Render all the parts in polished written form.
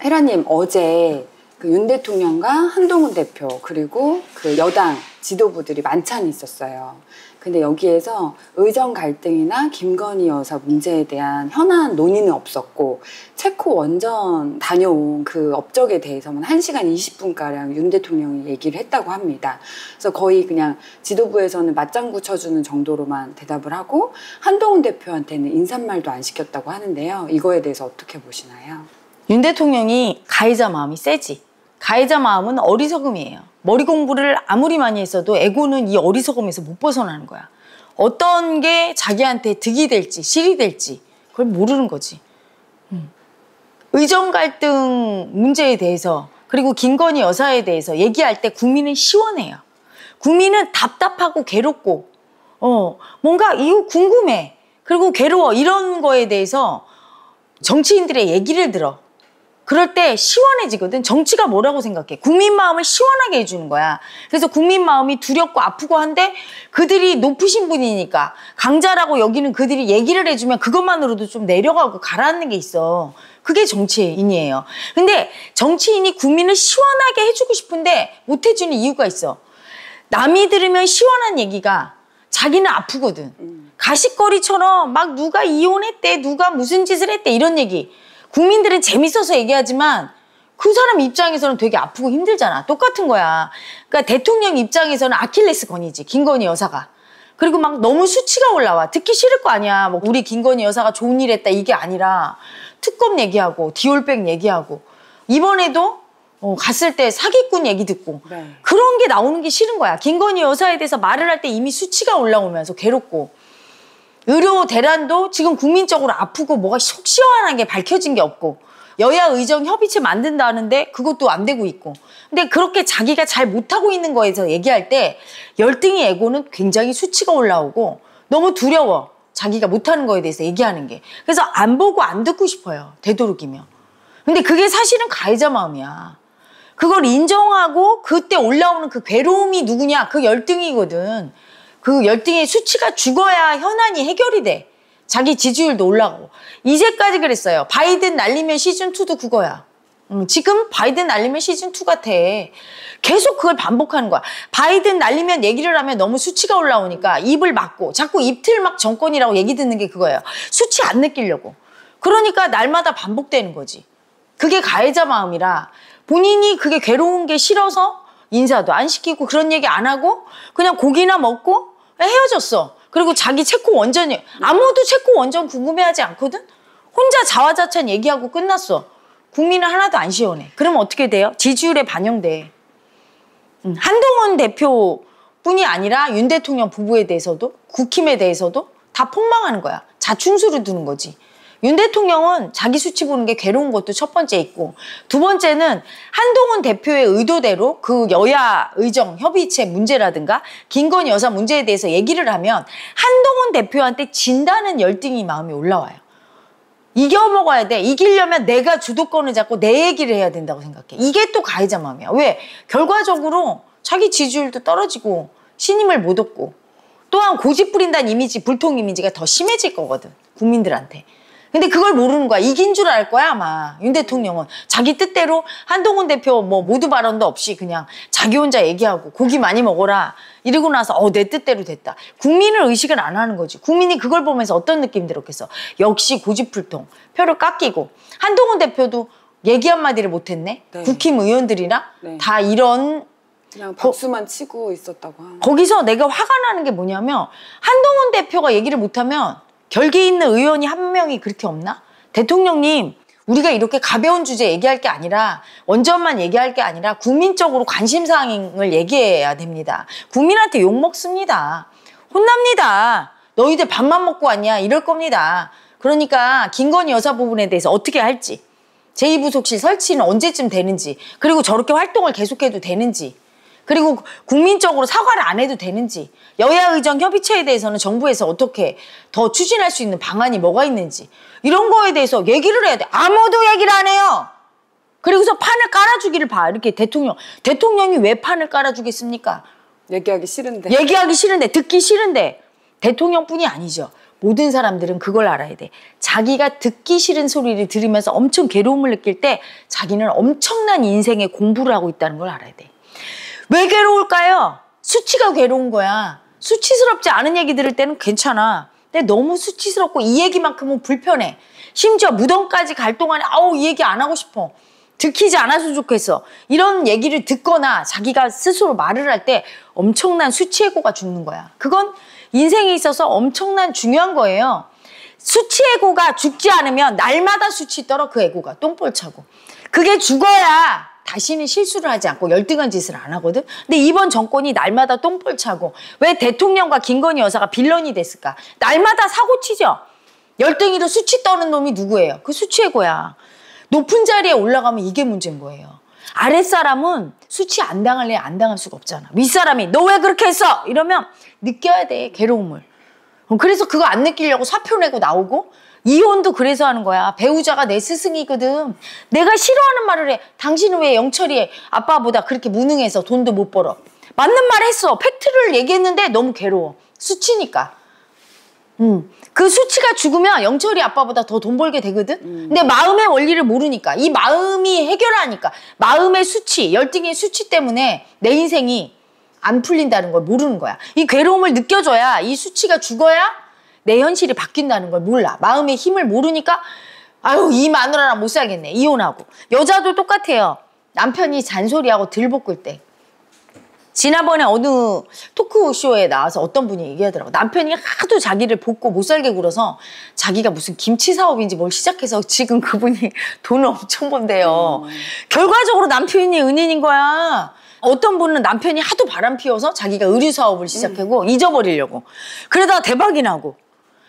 헤라님, 어제 그 윤 대통령과 한동훈 대표 그리고 그 여당 지도부들이 만찬이 있었어요. 근데 여기에서 의정 갈등이나 김건희 여사 문제에 대한 현안 논의는 없었고 체코 원전 다녀온 그 업적에 대해서만 1시간 20분가량 윤 대통령이 얘기를 했다고 합니다. 그래서 거의 그냥 지도부에서는 맞장구 쳐주는 정도로만 대답을 하고 한동훈 대표한테는 인사말도 안 시켰다고 하는데요. 이거에 대해서 어떻게 보시나요? 윤 대통령이 가해자 마음이 세지. 가해자 마음은 어리석음이에요. 머리 공부를 아무리 많이 했어도 에고는 이 어리석음에서 못 벗어나는 거야. 어떤 게 자기한테 득이 될지 실이 될지 그걸 모르는 거지. 의정 갈등 문제에 대해서 그리고 김건희 여사에 대해서 얘기할 때 국민은 시원해요. 국민은 답답하고 괴롭고 뭔가 이유 궁금해. 그리고 괴로워. 이런 거에 대해서 정치인들의 얘기를 들어. 그럴 때 시원해지거든. 정치가 뭐라고 생각해? 국민 마음을 시원하게 해주는 거야. 그래서 국민 마음이 두렵고 아프고 한데 그들이 높으신 분이니까 강자라고 여기는 그들이 얘기를 해주면 그것만으로도 좀 내려가고 가라앉는 게 있어. 그게 정치인이에요. 근데 정치인이 국민을 시원하게 해주고 싶은데 못 해주는 이유가 있어. 남이 들으면 시원한 얘기가 자기는 아프거든. 가십거리처럼 막 누가 이혼했대, 누가 무슨 짓을 했대 이런 얘기. 국민들은 재밌어서 얘기하지만 그 사람 입장에서는 되게 아프고 힘들잖아. 똑같은 거야. 그러니까 대통령 입장에서는 아킬레스건이지. 김건희 여사가. 그리고 막 너무 수치가 올라와. 듣기 싫을 거 아니야. 뭐 우리 김건희 여사가 좋은 일 했다 이게 아니라 특검 얘기하고 디올백 얘기하고 이번에도 갔을 때 사기꾼 얘기 듣고 그런 게 나오는 게 싫은 거야. 김건희 여사에 대해서 말을 할 때 이미 수치가 올라오면서 괴롭고 의료 대란도 지금 국민적으로 아프고 뭐가 속 시원하게 밝혀진 게 없고 여야 의정 협의체 만든다는데 그것도 안 되고 있고 근데 그렇게 자기가 잘 못하고 있는 거에서 얘기할 때 열등이 에고는 굉장히 수치가 올라오고 너무 두려워. 자기가 못하는 거에 대해서 얘기하는 게. 그래서 안 보고 안 듣고 싶어요. 되도록이면. 근데 그게 사실은 가해자 마음이야. 그걸 인정하고 그때 올라오는 그 괴로움이 누구냐? 그 열등이거든. 그 열등의 수치가 죽어야 현안이 해결이 돼. 자기 지지율도 올라가고. 이제까지 그랬어요. 바이든 날리면 시즌2도 그거야. 지금 바이든 날리면 시즌2 같아. 계속 그걸 반복하는 거야. 바이든 날리면 얘기를 하면 너무 수치가 올라오니까 입을 막고 자꾸 입틀막 정권이라고 얘기 듣는 게 그거예요. 수치 안 느끼려고. 그러니까 날마다 반복되는 거지. 그게 가해자 마음이라 본인이 그게 괴로운 게 싫어서 인사도 안 시키고 그런 얘기 안 하고 그냥 고기나 먹고 헤어졌어. 그리고 자기 체코 원전이 아무도 체코 원전 궁금해하지 않거든. 혼자 자화자찬 얘기하고 끝났어. 국민은 하나도 안 시원해. 그러면 어떻게 돼요? 지지율에 반영돼. 한동훈 대표뿐이 아니라 윤 대통령 부부에 대해서도 국힘에 대해서도 다 폭망하는 거야. 자충수를 두는 거지. 윤 대통령은 자기 수치 보는 게 괴로운 것도 첫 번째 있고 두 번째는 한동훈 대표의 의도대로 그 여야 의정 협의체 문제라든가 김건희 여사 문제에 대해서 얘기를 하면 한동훈 대표한테 진다는 열등이 마음이 올라와요. 이겨먹어야 돼. 이기려면 내가 주도권을 잡고 내 얘기를 해야 된다고 생각해. 이게 또 가해자 마음이야. 왜? 결과적으로 자기 지지율도 떨어지고 신임을 못 얻고 또한 고집 부린다는 이미지, 불통 이미지가 더 심해질 거거든. 국민들한테. 근데 그걸 모르는 거야. 이긴 줄 알 거야 아마. 윤 대통령은 자기 뜻대로 한동훈 대표 뭐 모두 발언도 없이 그냥 자기 혼자 얘기하고 고기 많이 먹어라 이러고 나서 내 뜻대로 됐다. 국민을 의식을 안 하는 거지. 국민이 그걸 보면서 어떤 느낌 들었겠어. 역시 고집불통. 표를 깎이고 한동훈 대표도 얘기 한마디를 못했네. 네. 국힘 의원들이나 다 이런 그냥 박수만 치고 있었다고 하는. 거기서 내가 화가 나는 게 뭐냐면 한동훈 대표가 얘기를 못하면 결계 있는 의원이 한 명이 그렇게 없나? 대통령님, 우리가 이렇게 가벼운 주제 얘기할 게 아니라 원전만 얘기할 게 아니라 국민적으로 관심사항을 얘기해야 됩니다. 국민한테 욕먹습니다. 혼납니다. 너희들 밥만 먹고 왔냐? 이럴 겁니다. 그러니까 김건희 여사 부분에 대해서 어떻게 할지 제2부속실 설치는 언제쯤 되는지 그리고 저렇게 활동을 계속해도 되는지 그리고 국민적으로 사과를 안 해도 되는지 여야 의정 협의체에 대해서는 정부에서 어떻게 더 추진할 수 있는 방안이 뭐가 있는지 이런 거에 대해서 얘기를 해야 돼. 아무도 얘기를 안 해요. 그리고서 판을 깔아주기를 봐. 이렇게 대통령이 왜 판을 깔아주겠습니까? 얘기하기 싫은데. 얘기하기 싫은데 듣기 싫은데 대통령뿐이 아니죠. 모든 사람들은 그걸 알아야 돼. 자기가 듣기 싫은 소리를 들으면서 엄청 괴로움을 느낄 때 자기는 엄청난 인생의 공부를 하고 있다는 걸 알아야 돼. 왜 괴로울까요? 수치가 괴로운 거야. 수치스럽지 않은 얘기 들을 때는 괜찮아. 근데 너무 수치스럽고 이 얘기만큼은 불편해. 심지어 무덤까지 갈 동안에 아우 이 얘기 안 하고 싶어. 들키지 않았으면 좋겠어. 이런 얘기를 듣거나 자기가 스스로 말을 할 때 엄청난 수치에고가 죽는 거야. 그건 인생에 있어서 엄청난 중요한 거예요. 수치에고가 죽지 않으면 날마다 수치 떨어 그 에고가 똥볼 차고. 그게 죽어야 다시는 실수를 하지 않고 열등한 짓을 안 하거든. 근데 이번 정권이 날마다 똥볼 차고 왜 대통령과 김건희 여사가 빌런이 됐을까? 날마다 사고 치죠. 열등이로 수치 떠는 놈이 누구예요? 그 수치에고야. 높은 자리에 올라가면 이게 문제인 거예요. 아랫사람은 수치 안 당할래 안 당할 수가 없잖아. 윗사람이 너 왜 그렇게 했어? 이러면 느껴야 돼, 괴로움을. 그래서 그거 안 느끼려고 사표 내고 나오고 이혼도 그래서 하는 거야. 배우자가 내 스승이거든. 내가 싫어하는 말을 해. 당신은 왜 영철이 아빠보다 그렇게 무능해서 돈도 못 벌어? 맞는 말 했어. 팩트를 얘기했는데 너무 괴로워. 수치니까. 그 수치가 죽으면 영철이 아빠보다 더 돈 벌게 되거든? 근데 마음의 원리를 모르니까, 이 마음이 해결하니까, 마음의 수치, 열등의 수치 때문에 내 인생이 안 풀린다는 걸 모르는 거야. 이 괴로움을 느껴줘야, 이 수치가 죽어야 내 현실이 바뀐다는 걸 몰라. 마음의 힘을 모르니까 아유 이 마누라랑 못 살겠네. 이혼하고. 여자도 똑같아요. 남편이 잔소리하고 들볶을 때. 지난번에 어느 토크쇼에 나와서 어떤 분이 얘기하더라고. 남편이 하도 자기를 볶고 못 살게 굴어서 자기가 무슨 김치 사업인지 뭘 시작해서 지금 그분이 돈을 엄청 번대요. 결과적으로 남편이 은인인 거야. 어떤 분은 남편이 하도 바람 피워서 자기가 의류 사업을 시작하고 잊어버리려고. 그러다가 대박이 나고.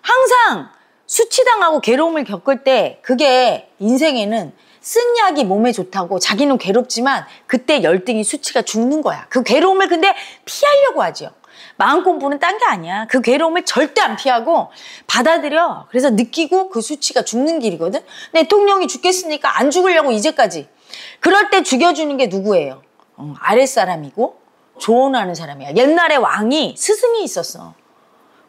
항상 수치당하고 괴로움을 겪을 때 그게 인생에는 쓴 약이 몸에 좋다고 자기는 괴롭지만 그때 열등이 수치가 죽는 거야. 그 괴로움을 근데 피하려고 하죠. 마음 공부는 딴 게 아니야. 그 괴로움을 절대 안 피하고 받아들여. 그래서 느끼고 그 수치가 죽는 길이거든. 대통령이 죽겠으니까 안 죽으려고 이제까지. 그럴 때 죽여주는 게 누구예요? 아랫사람이고 조언하는 사람이야. 옛날에 왕이 스승이 있었어.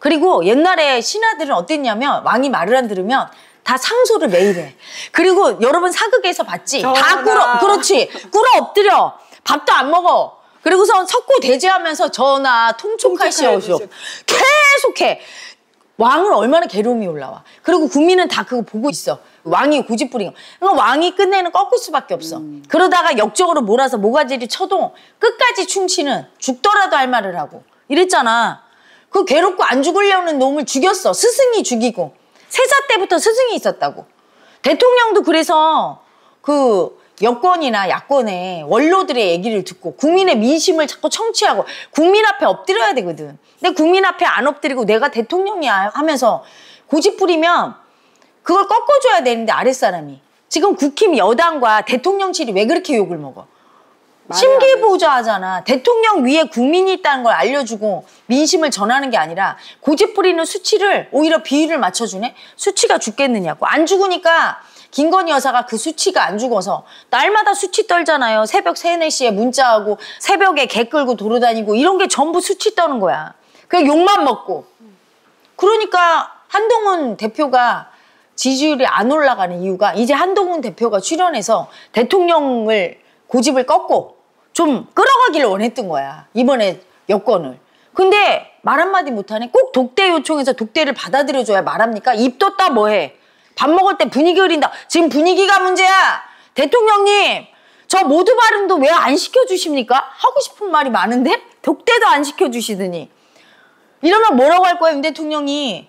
그리고 옛날에 신하들은 어땠냐면 왕이 말을 안 들으면 다 상소를 매일 해. 그리고 여러분 사극에서 봤지? 다 꿇어. 그렇지. 꿇어 엎드려. 밥도 안 먹어. 그리고선 석고 대제하면서 전하 통촉하시오쇼. 계속해. 왕은 얼마나 괴로움이 올라와. 그리고 국민은 다 그거 보고 있어. 왕이 고집부린 거. 그러니까 왕이 끝내는 꺾을 수밖에 없어. 그러다가 역적으로 몰아서 모가지를 쳐도 끝까지 충치는 죽더라도 할 말을 하고. 이랬잖아. 그 괴롭고 안 죽으려는 놈을 죽였어. 스승이 죽이고. 세자 때부터 스승이 있었다고. 대통령도 그래서 그 여권이나 야권의 원로들의 얘기를 듣고 국민의 민심을 자꾸 청취하고 국민 앞에 엎드려야 되거든. 근데 국민 앞에 안 엎드리고 내가 대통령이야 하면서 고집 부리면 그걸 꺾어줘야 되는데 아랫사람이. 지금 국힘 여당과 대통령실이 왜 그렇게 욕을 먹어? 심기보조하잖아. 대통령 위에 국민이 있다는 걸 알려주고 민심을 전하는 게 아니라 고집 부리는 수치를 오히려 비율을 맞춰주네? 수치가 죽겠느냐고. 안 죽으니까 김건희 여사가 그 수치가 안 죽어서 날마다 수치 떨잖아요. 새벽 3, 4시에 문자하고 새벽에 개 끌고 돌아다니고 이런 게 전부 수치 떠는 거야. 그냥 욕만 먹고. 그러니까 한동훈 대표가 지지율이 안 올라가는 이유가 이제 한동훈 대표가 출연해서 대통령을 고집을 꺾고 좀 끌어가기를 원했던 거야. 이번에 여권을. 근데 말 한마디 못하네. 꼭 독대 요청해서 독대를 받아들여줘야 말합니까? 입 떴다 뭐해. 밥 먹을 때 분위기 흐린다. 지금 분위기가 문제야. 대통령님 저 모두 발음도 왜 안 시켜주십니까? 하고 싶은 말이 많은데 독대도 안 시켜주시더니. 이러면 뭐라고 할 거예요, 윤 대통령이.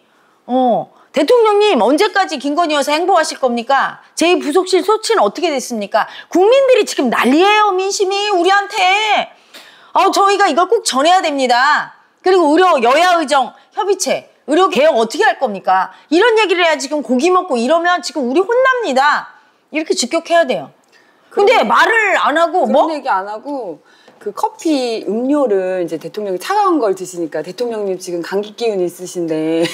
대통령님 언제까지 김건희 여사 행보하실 겁니까? 제2부속실 소치는 어떻게 됐습니까? 국민들이 지금 난리예요. 민심이 우리한테. 저희가 이걸 꼭 전해야 됩니다. 그리고 의료 여야의정 협의체 의료개혁 어떻게 할 겁니까? 이런 얘기를 해야 지금 고기 먹고 이러면 지금 우리 혼납니다. 이렇게 직격해야 돼요. 근데 말을 안 하고 그런 얘기 안 하고 그 커피 음료를 이제 대통령이 차가운 걸 드시니까 대통령님 지금 감기 기운 있으신데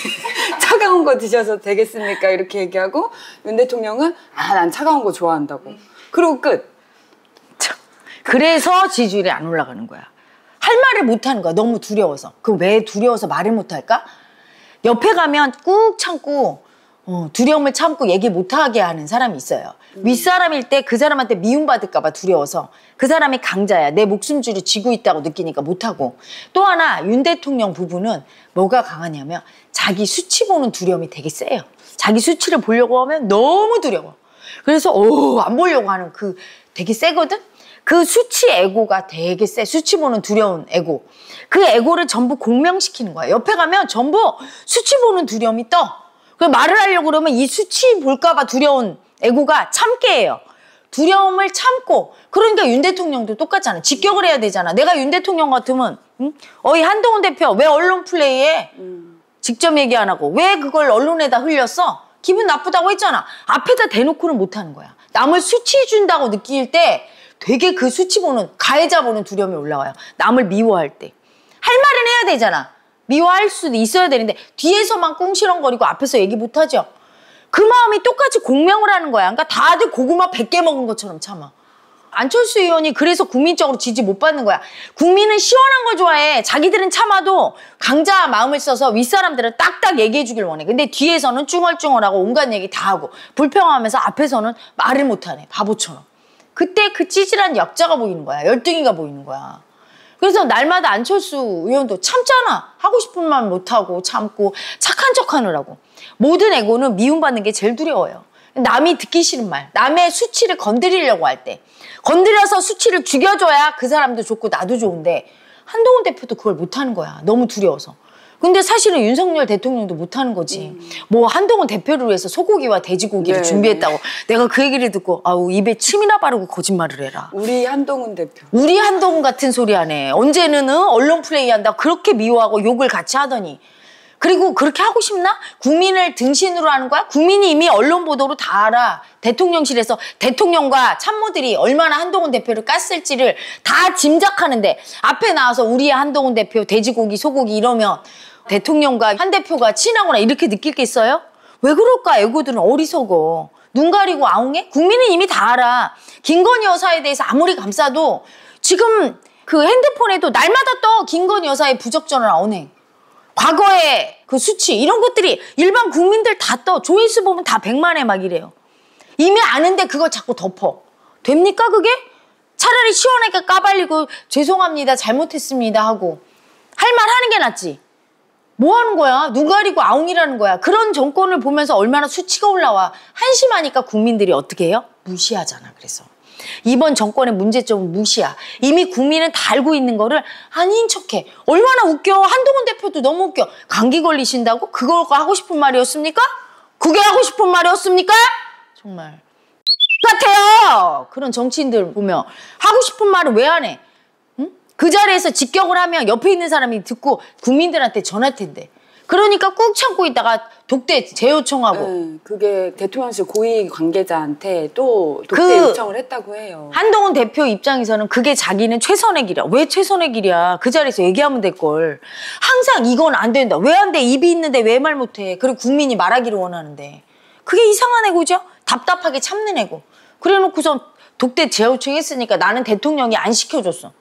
차가운 거 드셔서 되겠습니까? 이렇게 얘기하고 윤 대통령은 난 차가운 거 좋아한다고. 그리고 끝. 그래서 지지율이 안 올라가는 거야. 할 말을 못 하는 거야. 너무 두려워서. 그 왜 두려워서 말을 못 할까? 옆에 가면 꾹 참고 두려움을 참고 얘기 못하게 하는 사람이 있어요. 윗사람일 때 그 사람한테 미움받을까 봐 두려워서 그 사람이 강자야. 내 목숨줄을 쥐고 있다고 느끼니까 못하고. 또 하나 윤 대통령 부부는 뭐가 강하냐면 자기 수치 보는 두려움이 되게 세요. 자기 수치를 보려고 하면 너무 두려워. 그래서 안 보려고 하는 그 되게 세거든? 그 수치 에고가 되게 세. 수치 보는 두려운 에고. 그 에고를 전부 공명시키는 거야. 옆에 가면 전부 수치 보는 두려움이 떠. 그래서 말을 하려고 그러면 이 수치 볼까 봐 두려운 에고가 참게 해요. 두려움을 참고. 그러니까 윤 대통령도 똑같잖아. 직격을 해야 되잖아. 내가 윤 대통령 같으면 어이 한동훈 대표 왜 언론 플레이해? 직접 얘기 안 하고 왜 그걸 언론에다 흘렸어? 기분 나쁘다고 했잖아. 앞에다 대놓고는 못하는 거야. 남을 수치 준다고 느낄 때 되게 그 수치 보는, 가해자 보는 두려움이 올라와요. 남을 미워할 때. 할 말은 해야 되잖아. 미워할 수도 있어야 되는데 뒤에서만 꿍시렁거리고 앞에서 얘기 못하죠. 그 마음이 똑같이 공명을 하는 거야. 그러니까 다들 고구마 100개 먹은 것처럼 참아. 안철수 의원이 그래서 국민적으로 지지 못 받는 거야. 국민은 시원한 거 좋아해. 자기들은 참아도 강자 마음을 써서 윗사람들은 딱딱 얘기해 주길 원해. 근데 뒤에서는 쭝얼쭝얼하고 온갖 얘기 다 하고 불평하면서 앞에서는 말을 못하네. 바보처럼. 그때 그 찌질한 역자가 보이는 거야. 열등이가 보이는 거야. 그래서 날마다 안철수 의원도 참잖아. 하고 싶은 말 못하고 참고 착한 척하느라고. 모든 에고는 미움받는 게 제일 두려워요. 남이 듣기 싫은 말, 남의 수치를 건드리려고 할 때 건드려서 수치를 죽여줘야 그 사람도 좋고 나도 좋은데 한동훈 대표도 그걸 못하는 거야. 너무 두려워서. 근데 사실은 윤석열 대통령도 못하는 거지. 뭐 한동훈 대표를 위해서 소고기와 돼지고기를 준비했다고. 내가 그 얘기를 듣고 아우 입에 침이나 바르고 거짓말을 해라. 우리 한동훈 대표. 우리 한동훈 같은 소리 하네. 언제는 언론 플레이한다. 그렇게 미워하고 욕을 같이 하더니. 그리고 그렇게 하고 싶나? 국민을 등신으로 하는 거야? 국민이 이미 언론 보도로 다 알아. 대통령실에서 대통령과 참모들이 얼마나 한동훈 대표를 깠을지를 다 짐작하는데 앞에 나와서 우리 한동훈 대표 돼지고기 소고기 이러면 대통령과 한 대표가 친하거나 이렇게 느낄 게 있어요? 왜 그럴까? 애고들은 어리석어. 눈 가리고 아웅해? 국민은 이미 다 알아. 김건희 여사에 대해서 아무리 감싸도 지금 그 핸드폰에도 날마다 떠. 김건희 여사의 부적절한 언행. 과거의 그 수치 이런 것들이 일반 국민들 다 떠. 조회수 보면 다 100만에 막 이래요. 이미 아는데 그걸 자꾸 덮어. 됩니까 그게? 차라리 시원하게 까발리고 죄송합니다 잘못했습니다 하고 할 말 하는 게 낫지. 뭐 하는 거야? 눈 가리고 아웅이라는 거야. 그런 정권을 보면서 얼마나 수치가 올라와. 한심하니까 국민들이 어떻게 해요? 무시하잖아. 그래서 이번 정권의 문제점은 무시야. 이미 국민은 다 알고 있는 거를 아닌 척해. 얼마나 웃겨. 한동훈 대표도 너무 웃겨. 감기 걸리신다고? 그거 하고 싶은 말이었습니까? 그게 하고 싶은 말이었습니까? 정말 같아요. 그런 정치인들 보면 하고 싶은 말을 왜 안 해? 응? 그 자리에서 직격을 하면 옆에 있는 사람이 듣고 국민들한테 전할 텐데. 그러니까 꾹 참고 있다가 독대 재요청하고. 그게 대통령실 고위 관계자한테 또 독대 요청을 했다고 해요. 한동훈 대표 입장에서는 그게 자기는 최선의 길이야. 왜 최선의 길이야? 그 자리에서 얘기하면 될걸. 항상 이건 안 된다. 왜 안 돼? 입이 있는데 왜 말 못해? 그리고 국민이 말하기를 원하는데. 그게 이상한 애고죠? 답답하게 참는 애고. 그래놓고선 독대 재요청했으니까 나는 대통령이 안 시켜줬어.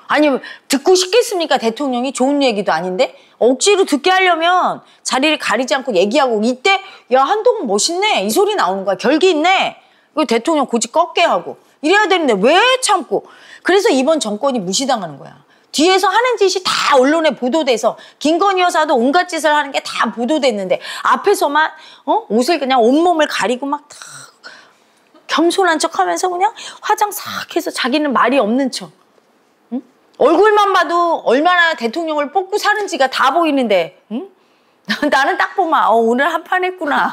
아니 듣고 싶겠습니까? 대통령이 좋은 얘기도 아닌데 억지로 듣게 하려면 자리를 가리지 않고 얘기하고 이때 야 한동훈 멋있네 이 소리 나오는 거야. 결기 있네. 이거 대통령 고집 꺾게 하고 이래야 되는데 왜 참고. 그래서 이번 정권이 무시당하는 거야. 뒤에서 하는 짓이 다 언론에 보도돼서 김건희 여사도 온갖 짓을 하는 게 다 보도됐는데 앞에서만 옷을 그냥 온몸을 가리고 막 다 겸손한 척하면서 그냥 화장 싹 해서 자기는 말이 없는 척. 얼굴만 봐도 얼마나 대통령을 뽑고 사는지가 다 보이는데 응? 나는 딱 보면 오늘 한판 했구나.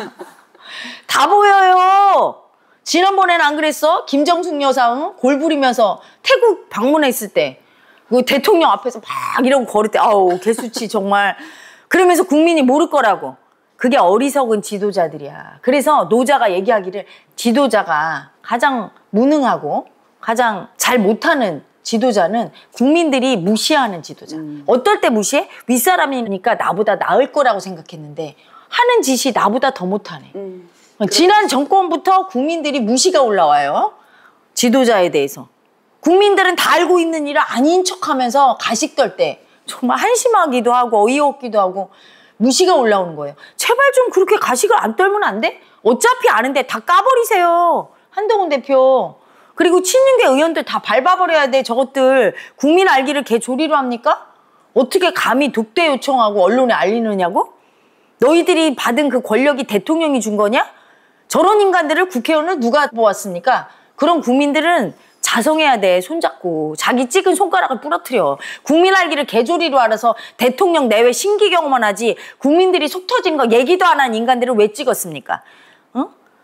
다 보여요. 지난번에는 안 그랬어? 김정숙 여사 골 부리면서 태국 방문했을 때 그 대통령 앞에서 막 이러고 걸을 때 아우 개수치 정말. 그러면서 국민이 모를 거라고. 그게 어리석은 지도자들이야. 그래서 노자가 얘기하기를 지도자가 가장 무능하고 가장 잘 못하는 지도자는 국민들이 무시하는 지도자. 어떨 때 무시해? 윗사람이니까 나보다 나을 거라고 생각했는데 하는 짓이 나보다 더 못하네. 지난 정권부터 국민들이 무시가 올라와요. 지도자에 대해서. 국민들은 다 알고 있는 일을 아닌 척하면서 가식 떨 때 정말 한심하기도 하고 어이없기도 하고 무시가 올라오는 거예요. 제발 좀 그렇게 가식을 안 떨면 안 돼? 어차피 아는데 다 까버리세요. 한동훈 대표. 그리고 친윤계 의원들 다 밟아버려야 돼. 저것들 국민 알기를 개조리로 합니까? 어떻게 감히 독대 요청하고 언론에 알리느냐고? 너희들이 받은 그 권력이 대통령이 준 거냐? 저런 인간들을 국회의원을 누가 뽑았습니까? 그런 국민들은 자성해야 돼. 손잡고 자기 찍은 손가락을 부러뜨려. 국민 알기를 개조리로 알아서 대통령 내외 신기 경험만 하지 국민들이 속 터진 거 얘기도 안 한 인간들을 왜 찍었습니까?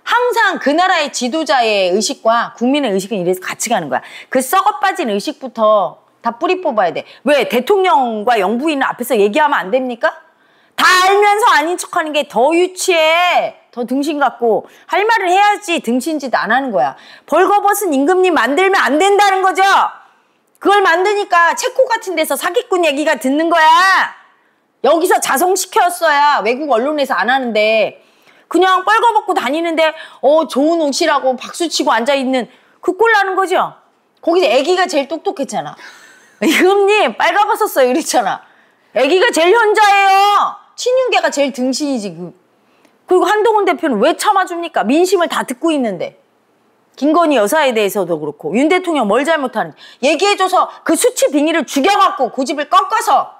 항상 그 나라의 지도자의 의식과 국민의 의식은 이래서 같이 가는 거야. 그 썩어 빠진 의식부터 다 뿌리 뽑아야 돼. 왜? 대통령과 영부인을 앞에서 얘기하면 안 됩니까? 다 알면서 아닌 척하는 게 더 유치해. 더 등신 같고. 할 말을 해야지 등신짓 안 하는 거야. 벌거벗은 임금님 만들면 안 된다는 거죠. 그걸 만드니까 체코 같은 데서 사기꾼 얘기가 듣는 거야. 여기서 자성시켰어야 외국 언론에서 안 하는데 그냥 뻘거벗고 다니는데 좋은 옷이라고 박수치고 앉아있는 그 꼴 나는 거죠. 거기서 애기가 제일 똑똑했잖아. 임금님 빨가벗었어요 이랬잖아. 애기가 제일 현자예요. 친윤계가 제일 등신이지. 그리고 한동훈 대표는 왜 참아줍니까? 민심을 다 듣고 있는데. 김건희 여사에 대해서도 그렇고 윤 대통령 뭘 잘못하는지 얘기해줘서 그 수치 빙의를 죽여갖고 고집을 꺾어서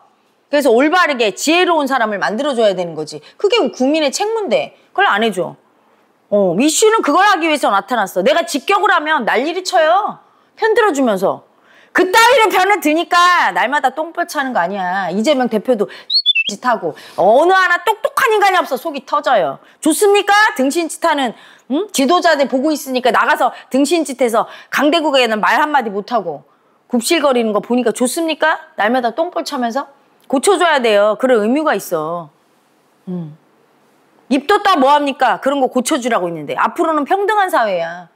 그래서 올바르게 지혜로운 사람을 만들어줘야 되는 거지. 그게 국민의 책무인데 그걸 안 해줘. 이슈는 그걸 하기 위해서 나타났어. 내가 직격을 하면 난리를 쳐요. 편들어주면서. 그 따위로 편을 드니까 날마다 똥벌 차는 거 아니야. 이재명 대표도 짓하고 어느 하나 똑똑한 인간이 없어. 속이 터져요. 좋습니까? 등신짓하는 지도자들 보고 있으니까 나가서 등신짓해서 강대국에는 말 한마디 못하고 굽실거리는 거 보니까 좋습니까? 날마다 똥벌 차면서 고쳐줘야 돼요. 그런 의무가 있어. 입도 따 뭐합니까? 그런 거 고쳐주라고 있는데 앞으로는 평등한 사회야.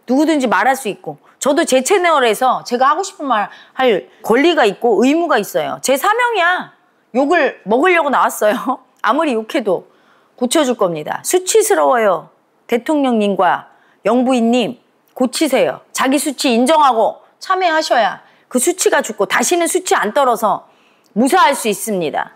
누구든지 말할 수 있고 저도 제 채널에서 제가 하고 싶은 말 할 권리가 있고 의무가 있어요. 제 사명이야. 욕을 먹으려고 나왔어요. 아무리 욕해도 고쳐줄 겁니다. 수치스러워요. 대통령님과 영부인님 고치세요. 자기 수치 인정하고 참여하셔야 그 수치가 죽고 다시는 수치 안 떨어서 무사할 수 있습니다.